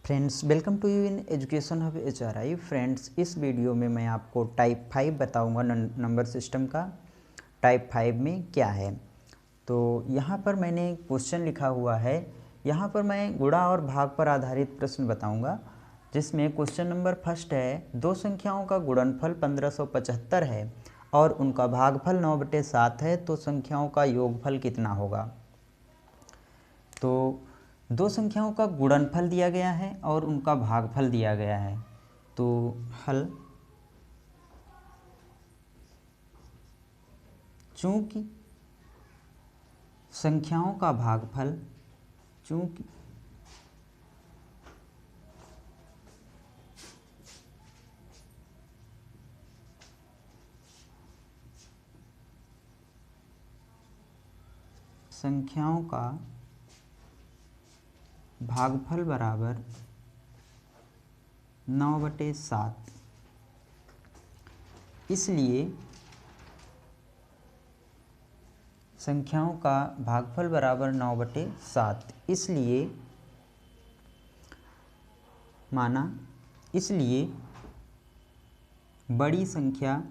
Friends, welcome to you in education hub HRI। Friends, इस video में मैं आपको टाइप 5 बताऊंगा नंबर सिस्टम का। टाइप 5 में क्या है, तो यहाँ पर मैंने क्वेश्चन लिखा हुआ है। यहाँ पर मैं गुणा और भाग पर आधारित प्रश्न बताऊंगा, जिसमें क्वेश्चन नंबर फर्स्ट है, दो संख्याओं का गुणनफल 1575 है और उनका भागफल 9/7 है, तो संख्याओं का योगफल कितना होगा। तो दो संख्याओं का गुणनफल दिया गया है और उनका भागफल दिया गया है, तो हल। चूंकि संख्याओं का भागफल चूंकि संख्याओं का भागफल बराबर 9/7, इसलिए संख्याओं का भागफल बराबर 9/7, इसलिए माना, इसलिए बड़ी संख्या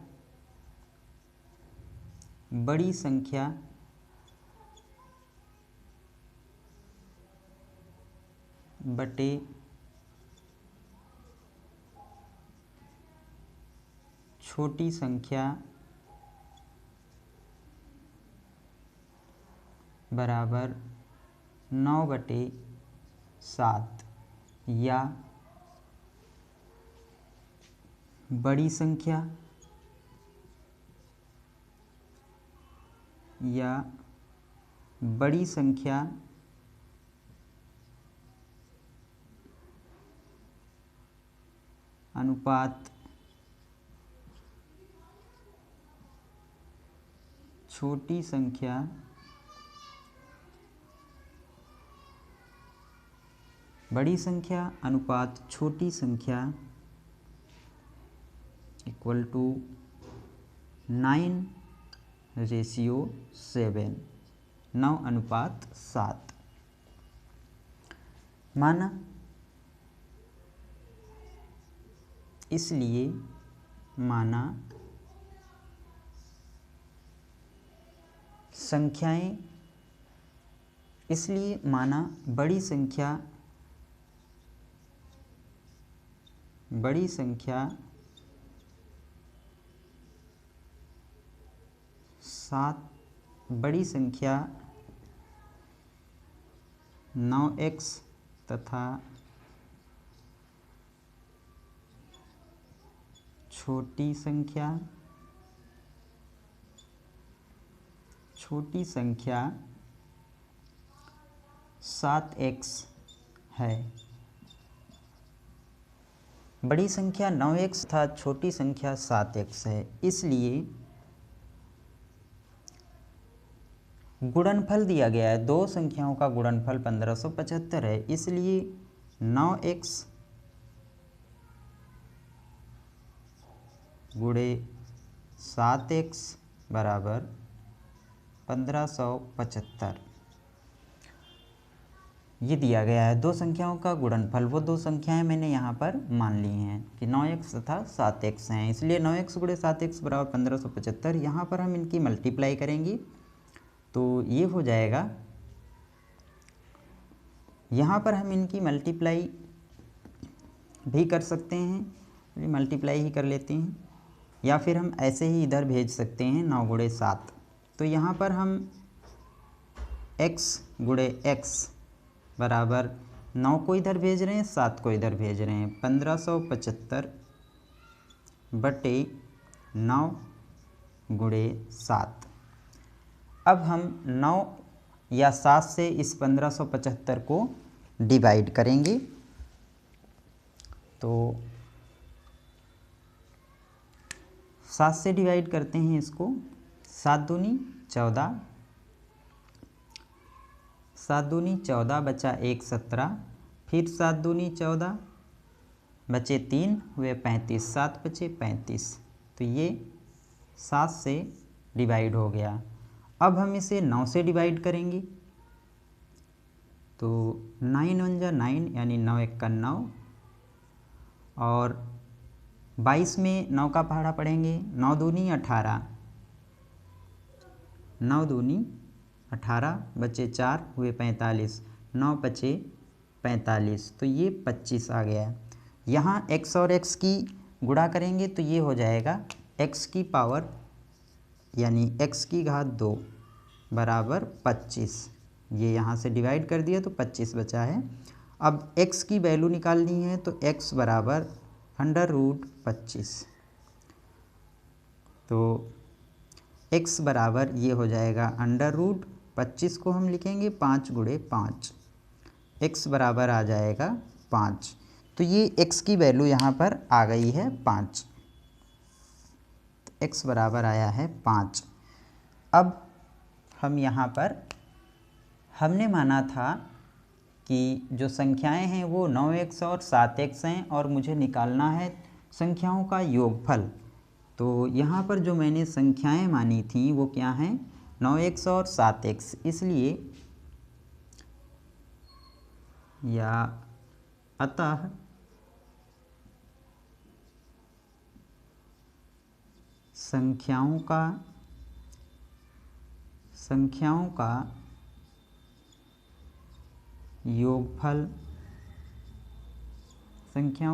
बटे छोटी संख्या बराबर 9/7, या बड़ी संख्या अनुपात छोटी संख्या बड़ी संख्या अनुपात छोटी संख्या इक्वल टू 9:7, 9:7 माना। इसलिए माना बड़ी संख्या 9x तथा छोटी संख्या 7x है। बड़ी संख्या 9x तथा छोटी संख्या 7x है, इसलिए गुणनफल दिया गया है। दो संख्याओं का गुणनफल 1575 है, इसलिए 9x गुणे 7x बराबर 1575 ये दिया गया है। दो संख्याओं का गुणनफल, वो दो संख्याएं मैंने यहाँ पर मान ली हैं कि 9x तथा 7x हैं, इसलिए 9x गुणे 7x बराबर 1575। यहाँ पर हम इनकी मल्टीप्लाई करेंगे तो ये हो जाएगा। यहाँ पर हम इनकी मल्टीप्लाई भी कर सकते हैं, मल्टीप्लाई ही कर लेते हैं, या फिर हम ऐसे ही इधर भेज सकते हैं 9 गुणे 7। तो यहाँ पर हम x गुणे x बराबर 9 को इधर भेज रहे हैं, 7 को इधर भेज रहे हैं, 1575 बटे 9 गुणे 7। अब हम 9 या 7 से इस 1575 को डिवाइड करेंगे, तो 7 से डिवाइड करते हैं इसको। 7 दूनी 14, 7 दूनी 14 बचा 1 17, फिर 7 दूनी 14 बचे 3 हुए 35, 7 बचे 35, तो ये 7 से डिवाइड हो गया। अब हम इसे 9 से डिवाइड करेंगे, तो 9 1 जा 9 यानी 9 1 का 9, और 22 में 9 का पहाड़ा पढ़ेंगे, 9 दूनी 18, 9 दूनी 18, बचे 4 हुए 45, 9 पचे 45, तो ये 25 आ गया। यहाँ x और x की गुणा करेंगे तो ये हो जाएगा x की पावर यानी x की घात 2 बराबर 25। ये यहाँ से डिवाइड कर दिया तो 25 बचा है। अब x की वैल्यू निकालनी है तो x बराबर √25, तो x बराबर ये हो जाएगा √25 को हम लिखेंगे 5 गुणे 5, x बराबर आ जाएगा 5। तो ये x की वैल्यू यहाँ पर आ गई है 5, तो x बराबर आया है 5। अब हम यहाँ पर हमने माना था कि जो संख्याएं हैं वो 9x और 7x हैं और मुझे निकालना है संख्याओं का योगफल। तो यहाँ पर जो मैंने संख्याएं मानी थी वो क्या हैं, 9x और 7x, इसलिए या अतः संख्याओं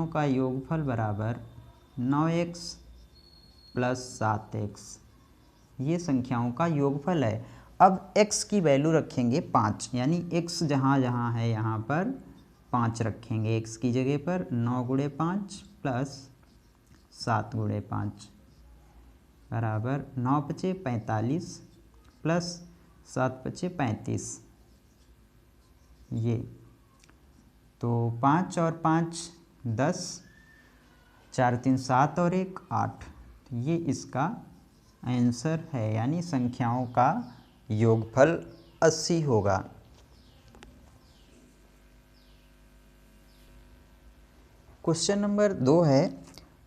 का योगफल बराबर 9x + 7x, ये संख्याओं का योगफल है। अब x की वैल्यू रखेंगे 5, यानी x जहाँ जहाँ है यहाँ पर 5 रखेंगे x की जगह पर। 9 गुणे 5 + 7 गुणे 5 बराबर 9 पचे 45 + 7 पचे 35, ये तो 5 और 5 10, 4 3 7 और 1 8, ये इसका आंसर है, यानी संख्याओं का योगफल 80 होगा। क्वेश्चन नंबर 2 है,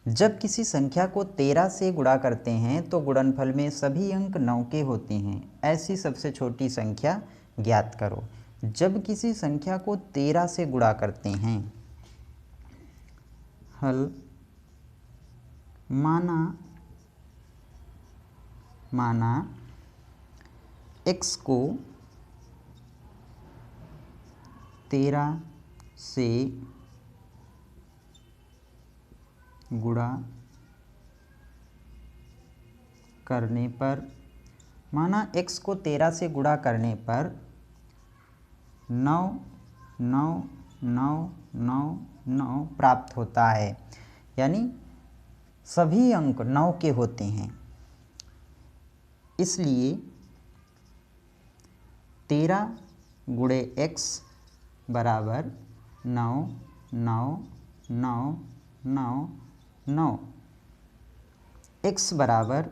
जब किसी संख्या को 13 से गुणा करते हैं तो गुणनफल में सभी अंक 9 के होते हैं, ऐसी सबसे छोटी संख्या ज्ञात करो। जब किसी संख्या को 13 से गुणा करते हैं, हल माना x को 13 से गुणा करने पर, माना x को 13 से गुणा करने पर 9 9 9 9 9 प्राप्त होता है, यानी सभी अंक 9 के होते हैं। इसलिए 13 गुणे x बराबर 9 9 9 9 9, x बराबर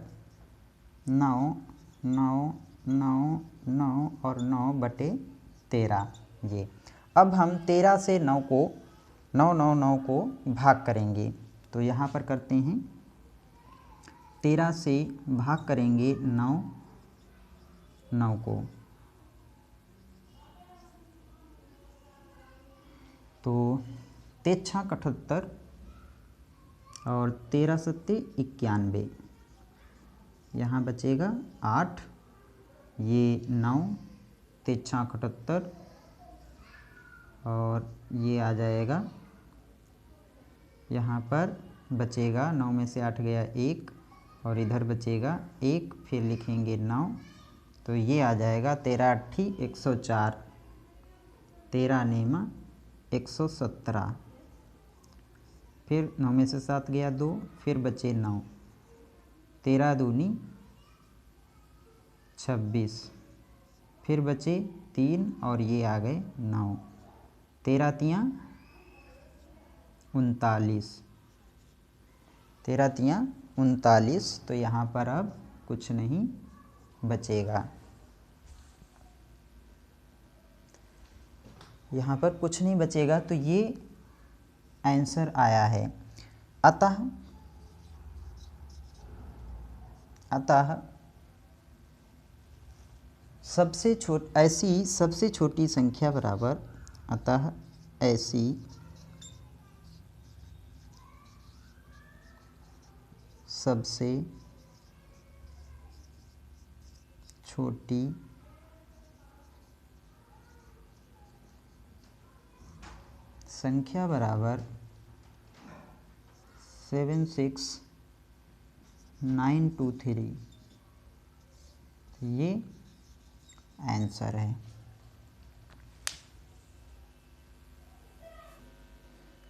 9 9 9 9 और 9/13, ये। अब हम 13 से 9 को 9 9 9 को भाग करेंगे, तो यहाँ पर करते हैं 13 से भाग करेंगे 9 9 को, तो 3 6 78 और 13 7 91, यहाँ बचेगा 8, ये 9 3 6 78 और ये आ जाएगा, यहाँ पर बचेगा 9 में से 8 गया 1 और इधर बचेगा 1, फिर लिखेंगे 9, तो ये आ जाएगा 13 8 104, 13 नेमा 117, फिर 9 में से 7 गया 2, फिर बचे 9, 13 दूनी 26, फिर बचे 3 और ये आ गए 9, 13 तियाँ 39, 13 तियाँ 39, तो यहाँ पर अब कुछ नहीं बचेगा, यहाँ पर कुछ नहीं बचेगा, तो ये आंसर आया है। अतः ऐसी सबसे छोटी संख्या बराबर अतः ऐसी सबसे छोटी संख्या बराबर 76923। ये आंसर है।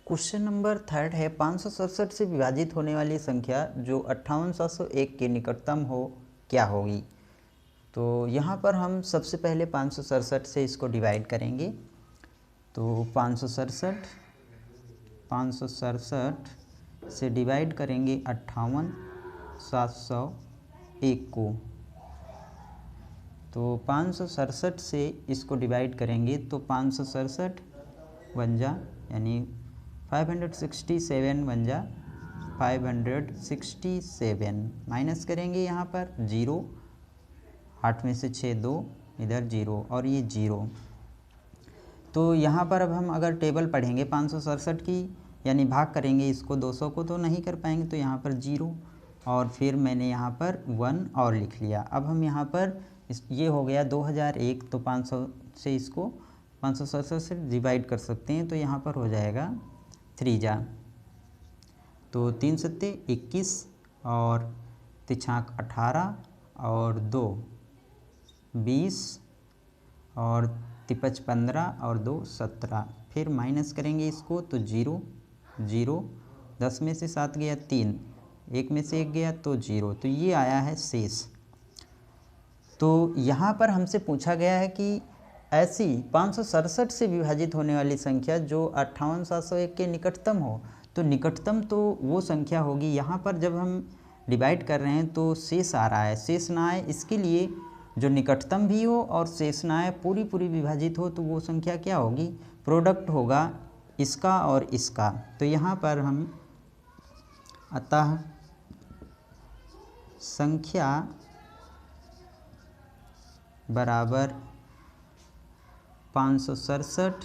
क्वेश्चन नंबर 3 है 567 से विभाजित होने वाली संख्या जो 58701 के निकटतम हो क्या होगी। तो यहाँ पर हम सबसे पहले 567 से इसको डिवाइड करेंगे। तो 567 से डिवाइड करेंगे 58701 को। तो 567 से इसको डिवाइड करेंगे तो 567 बन जा यानी 567 बन जा 567 माइनस करेंगे यहाँ पर 0, 8 में से 6 2, इधर 0 और ये 0। तो यहाँ पर अब हम अगर टेबल पढ़ेंगे 567 की यानी भाग करेंगे इसको 200 को तो नहीं कर पाएंगे, तो यहाँ पर 0 और फिर मैंने यहाँ पर 1 और लिख लिया। अब हम यहाँ पर ये हो गया 2001, तो 500 से इसको 567 से डिवाइड कर सकते हैं, तो यहाँ पर हो जाएगा 3 जा, तो 3 सत्ते 21 और 3 18 और 2 20 और 5 15 और 2 17। फिर माइनस करेंगे इसको तो 0 0, 10 में से 7 गया 3, 1 में से 1 गया तो 0, तो ये आया है शेष। तो यहाँ पर हमसे पूछा गया है कि ऐसी 567 से विभाजित होने वाली संख्या जो 58701 के निकटतम हो। तो निकटतम तो वो संख्या होगी, यहाँ पर जब हम डिवाइड कर रहे हैं तो शेष आ रहा है, शेष ना आए इसके लिए जो निकटतम भी हो और शेष ना आए, पूरी पूरी विभाजित हो, तो वो संख्या क्या होगी, प्रोडक्ट होगा इसका और इसका। तो यहाँ पर हम अतः संख्या बराबर 567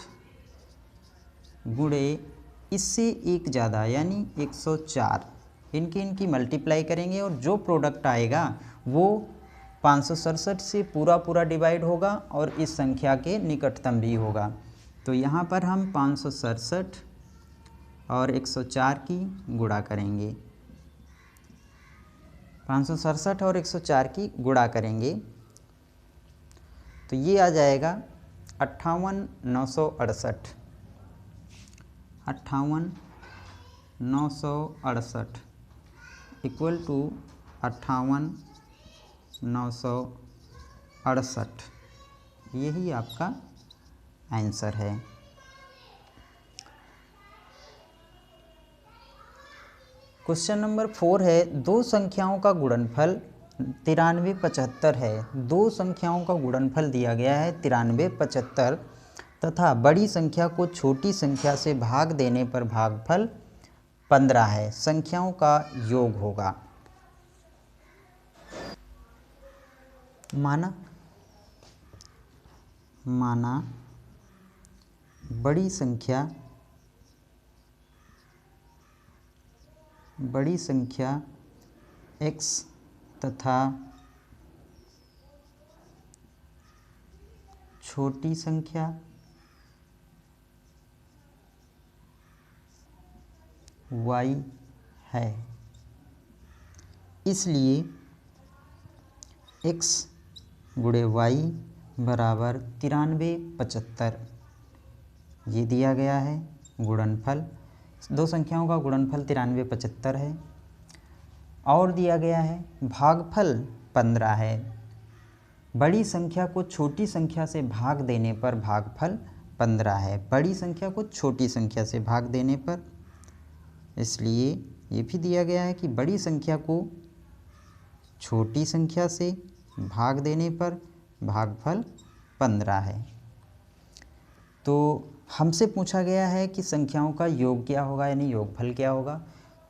गुणे इससे एक ज़्यादा यानी 104, इनकी मल्टीप्लाई करेंगे और जो प्रोडक्ट आएगा वो 567 से पूरा डिवाइड होगा और इस संख्या के निकटतम भी होगा। तो यहाँ पर हम 567 और 104 की गुणा करेंगे, 567 और 104 की गुणा करेंगे तो ये आ जाएगा 58968, 58968 इक्वल टू 58968, यही आपका आंसर है। क्वेश्चन नंबर 4 है दो संख्याओं का गुणनफल 9375 है। दो संख्याओं का गुणनफल दिया गया है 9375 तथा बड़ी संख्या को छोटी संख्या से भाग देने पर भागफल 15 है। संख्याओं का योग होगा। माना बड़ी संख्या x तथा छोटी संख्या y है, इसलिए x गुणे y बराबर 9375 ये दिया गया है गुणनफल। दो संख्याओं का गुणनफल 9375 है और दिया गया है भागफल 15 है। बड़ी संख्या को छोटी संख्या से भाग देने पर भागफल 15 है, बड़ी संख्या को छोटी संख्या से भाग देने पर, इसलिए ये भी दिया गया है कि बड़ी संख्या को छोटी संख्या से भाग देने पर भागफल 15 है। तो हमसे पूछा गया है कि संख्याओं का योग क्या होगा यानी योगफल क्या होगा।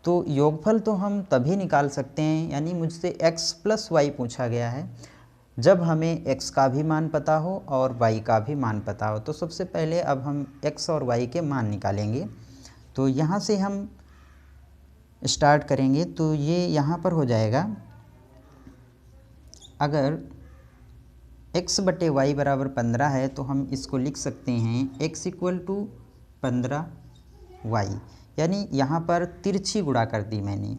तो योगफल तो हम तभी निकाल सकते हैं, यानी मुझसे x + y पूछा गया है। जब हमें x का भी मान पता हो और y का भी मान पता हो। तो सबसे पहले अब हम x और y के मान निकालेंगे। तो यहाँ से हम स्टार्ट करेंगे। तो ये यहाँ पर हो जाएगा, अगर x बटे वाई बराबर 15 है तो हम इसको लिख सकते हैं x इक्वल टू 15y, यानी यहाँ पर तिरछी गुणा कर दी मैंने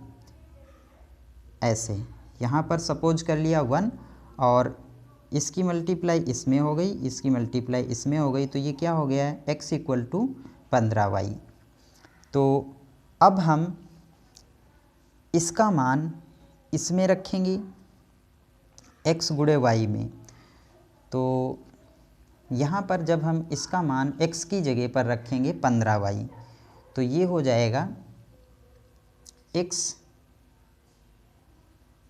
ऐसे। यहाँ पर सपोज कर लिया 1 और इसकी मल्टीप्लाई इसमें हो गई, इसकी मल्टीप्लाई इसमें हो गई, तो ये क्या हो गया है x इक्वल टू 15y। तो अब हम इसका मान इसमें रखेंगे x गुणे y में। तो यहाँ पर जब हम इसका मान x की जगह पर रखेंगे 15y, तो ये हो जाएगा, x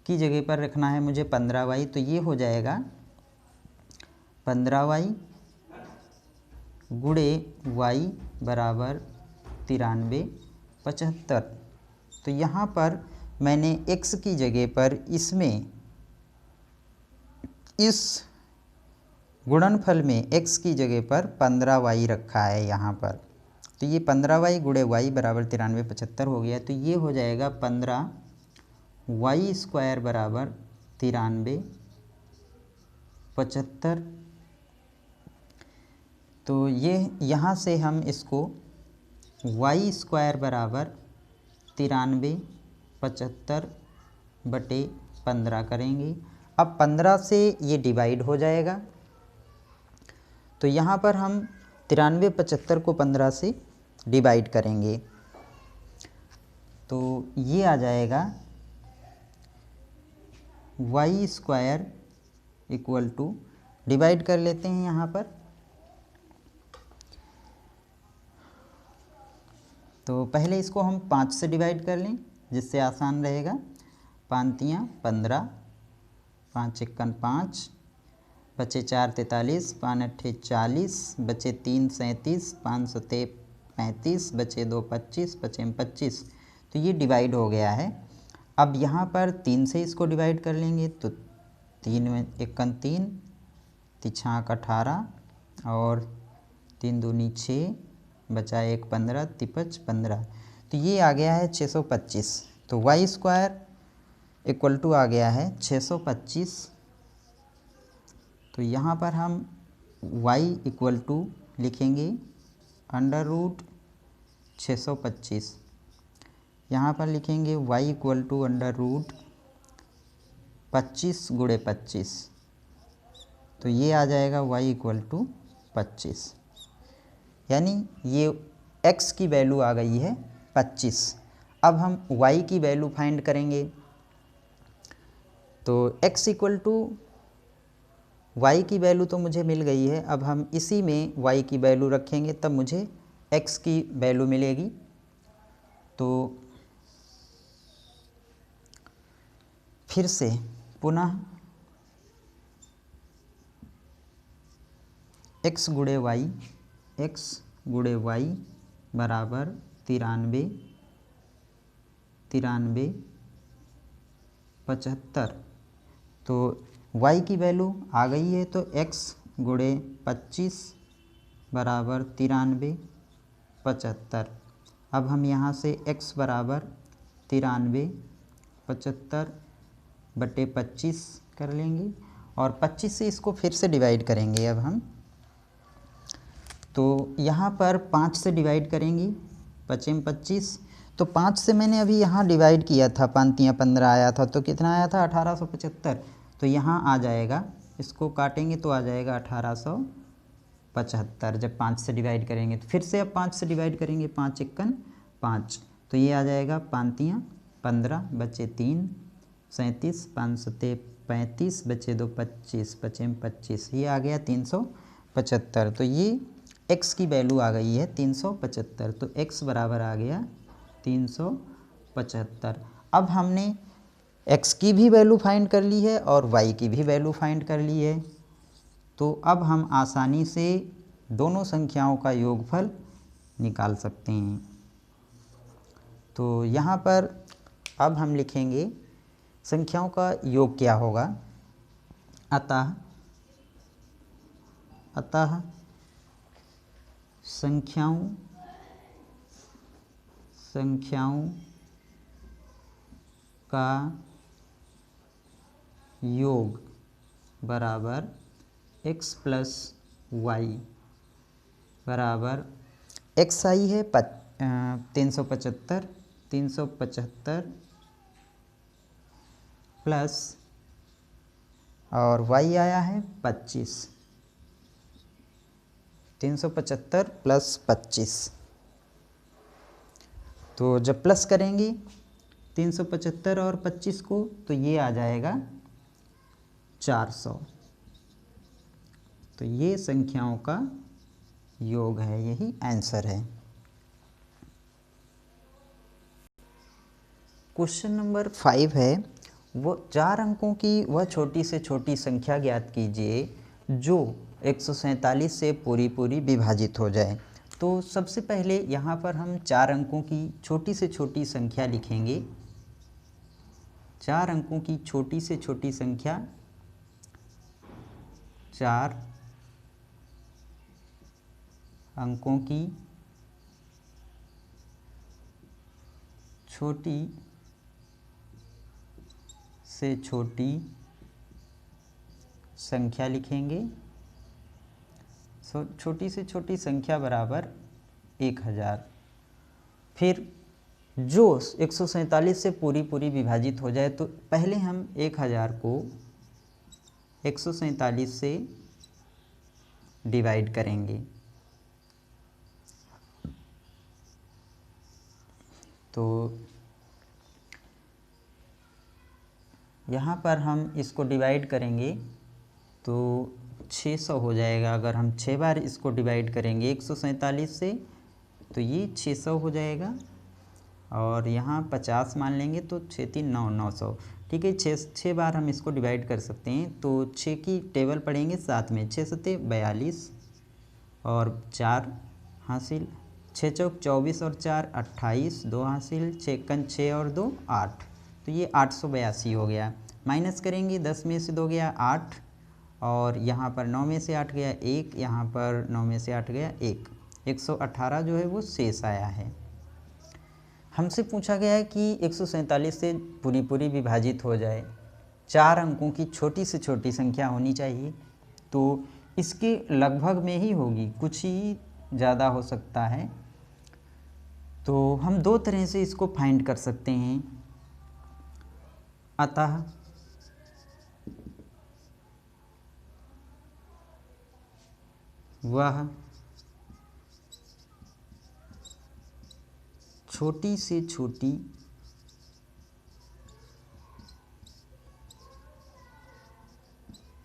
की जगह पर रखना है मुझे 15y, तो ये हो जाएगा 15y गुणे y बराबर 93 75। तो यहाँ पर मैंने x की जगह पर इसमें इस गुणनफल में x की जगह पर 15y रखा है यहाँ पर। तो ये 15y गुणे y बराबर 93 75 हो गया। तो ये हो जाएगा 15y स्क्वायर बराबर 93 75। तो ये यहाँ से हम इसको y स्क्वायर बराबर 93 75 बटे 15 करेंगे। अब 15 से ये डिवाइड हो जाएगा। तो यहाँ पर हम 93 75 को 15 से डिवाइड करेंगे, तो ये आ जाएगा y square equal to, divide कर लेते हैं यहाँ पर। तो पहले इसको हम 5 से डिवाइड कर लें जिससे आसान रहेगा। 5 तियाँ 15, 5 एकन 5, बचे 4 43, 5 अट्ठे 40, बचे 3 37, 5 सते 35, बचे 2 25, बचे 25। तो ये डिवाइड हो गया है। अब यहाँ पर 3 से इसको डिवाइड कर लेंगे, तो 3 में एकन 3, 3 18 और 3 दूनी 6, बचा 1 15, 53 15। तो ये आ गया है 625। तो y स्क्वायर इक्वल टू आ गया है 625। तो यहाँ पर हम y इक्वल टू लिखेंगे अंडर रूट 625। यहाँ पर लिखेंगे y equal to under root 25 गुणे 25। तो ये आ जाएगा y इक्वल टू 25, यानी ये x की वैल्यू आ गई है 25। अब हम y की वैल्यू फाइंड करेंगे। तो x इक्वल टू y की वैल्यू तो मुझे मिल गई है। अब हम इसी में y की वैल्यू रखेंगे, तब मुझे x की वैल्यू मिलेगी। तो फिर से पुनः x गुणे y बराबर 93 75। तो y की वैल्यू आ गई है, तो x गुणे 25 बराबर 93 75। अब हम यहाँ से x बराबर 93 75 बटे 25 कर लेंगे और 25 से इसको फिर से डिवाइड करेंगे। अब हम तो यहाँ पर 5 से डिवाइड करेंगे, 5 में 25। तो 5 से मैंने अभी यहाँ डिवाइड किया था, 5 तियाँ 15 आया था, तो कितना आया था 1875। तो यहाँ आ जाएगा, इसको काटेंगे तो आ जाएगा 1875। जब 5 से डिवाइड करेंगे तो फिर से अब 5 से डिवाइड करेंगे, 5 एकन 5। तो ये आ जाएगा 5 तियाँ 15, बचे 3 37, 5 सते 35, बचे 2 25, बचे 25। ये आ गया 375। तो ये x की वैल्यू आ गई है 375। तो x बराबर आ गया 375। अब हमने x की भी वैल्यू फाइंड कर ली है और y की भी वैल्यू फाइंड कर ली है। तो अब हम आसानी से दोनों संख्याओं का योगफल निकाल सकते हैं। तो यहाँ पर अब हम लिखेंगे संख्याओं का योग क्या होगा। अतः संख्याओं का योग बराबर x प्लस वाई बराबर एक्स आई है 375 प्लस और y आया है 25, 375 प्लस 25। तो जब प्लस करेंगे 375 और 25 को तो ये आ जाएगा 400। तो ये संख्याओं का योग है, यही आंसर है। क्वेश्चन नंबर 5 है, वो 4 अंकों की वह छोटी से छोटी संख्या ज्ञात कीजिए जो 147 से पूरी विभाजित हो जाए। तो सबसे पहले यहाँ पर हम 4 अंकों की छोटी से छोटी संख्या लिखेंगे। 4 अंकों की छोटी से छोटी संख्या 4 अंकों की छोटी से छोटी संख्या लिखेंगे। छोटी से छोटी संख्या बराबर 1000। फिर जो 147 से पूरी विभाजित हो जाए तो पहले हम 1000 को 147 से डिवाइड करेंगे। तो यहाँ पर हम इसको डिवाइड करेंगे तो 600 हो जाएगा। अगर हम 6 बार इसको डिवाइड करेंगे 147 से तो ये 600 हो जाएगा। और यहाँ 50 मान लेंगे तो 6 3 9 900। ठीक है, 6 बार हम इसको डिवाइड कर सकते हैं। तो 6 की टेबल पढ़ेंगे साथ में। 6 सते 42 और 4 हासिल, 6 चौक 24 और 4 28, 2 हासिल, 6 कन 6 और 2 8। तो ये 882 हो गया। माइनस करेंगे, 10 में से 2 गया 8 और यहाँ पर 9 में से 8 गया 1, यहाँ पर 9 में से 8 गया 1, 118 जो है वो शेष आया है। हमसे पूछा गया है कि 147 से पूरी विभाजित हो जाए, 4 अंकों की छोटी से छोटी संख्या होनी चाहिए। तो इसके लगभग में ही होगी, कुछ ही ज़्यादा हो सकता है। तो हम 2 तरह से इसको फाइंड कर सकते हैं। अतः वह छोटी से छोटी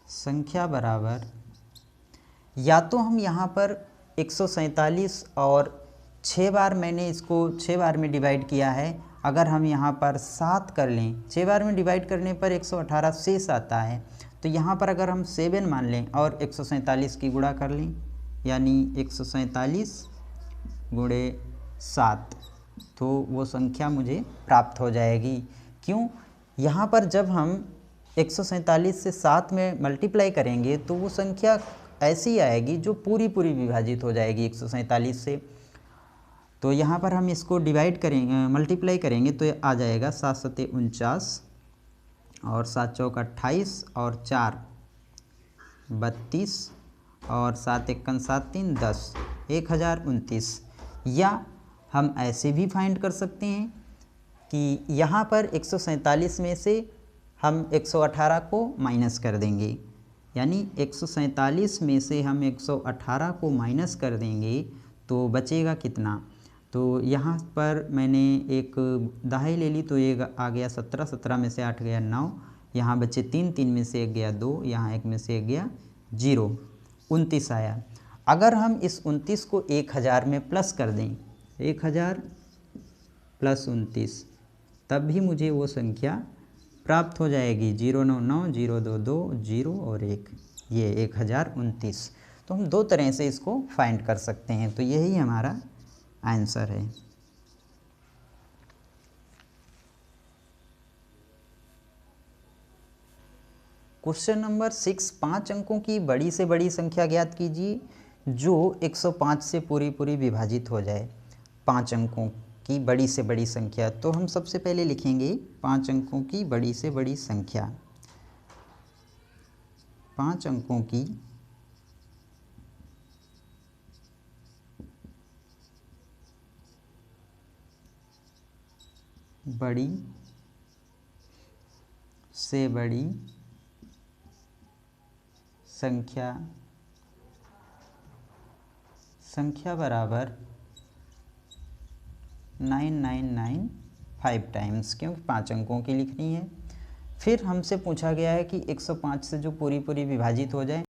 संख्या बराबर, या तो हम यहाँ पर 147 और 6 बार मैंने इसको 6 बार में डिवाइड किया है। अगर हम यहाँ पर 7 कर लें, 6 बार में डिवाइड करने पर 118 शेष आता है। तो यहाँ पर अगर हम 7 मान लें और 147 की गुणा कर लें, यानी 147 गुणे 7, तो वो संख्या मुझे प्राप्त हो जाएगी। क्यों? यहाँ पर जब हम 147 से 7 में मल्टीप्लाई करेंगे तो वो संख्या ऐसी आएगी जो पूरी विभाजित हो जाएगी 147 से। तो यहाँ पर हम इसको डिवाइड करेंगे, मल्टीप्लाई करेंगे तो आ जाएगा 7 सते 49 और 7 चौक 28 और 4 32 और 7 एकन 7 3 10, 1029। या हम ऐसे भी फाइंड कर सकते हैं कि यहाँ पर 147 में से हम 118 को माइनस कर देंगे, यानी 147 में से हम 118 को माइनस कर देंगे तो बचेगा कितना। तो यहाँ पर मैंने एक दहाई ले ली तो ये आ गया 17, 17 में से 8 गया 9, यहाँ बचे 3, 3 में से 1 गया 2, यहाँ 1 में से 1 गया 0, 29 आया। अगर हम इस 29 को 1000 में प्लस कर दें, 1000 प्लस 29, तब भी मुझे वो संख्या प्राप्त हो जाएगी। 099 022 0 और 1, ये 1029। तो हम 2 तरह से इसको फाइंड कर सकते हैं। तो यही हमारा आंसर है। क्वेश्चन नंबर 6, 5 अंकों की बड़ी से बड़ी संख्या ज्ञात कीजिए जो 105 से पूरी पूरी विभाजित हो जाए। 5 अंकों की बड़ी से बड़ी संख्या, तो हम सबसे पहले लिखेंगे 5 अंकों की बड़ी से बड़ी संख्या। 5 अंकों की बड़ी से बड़ी संख्या बराबर 9995 टाइम्स, क्योंकि 5 अंकों की लिखनी है। फिर हमसे पूछा गया है कि 105 से जो पूरी पूरी विभाजित हो जाए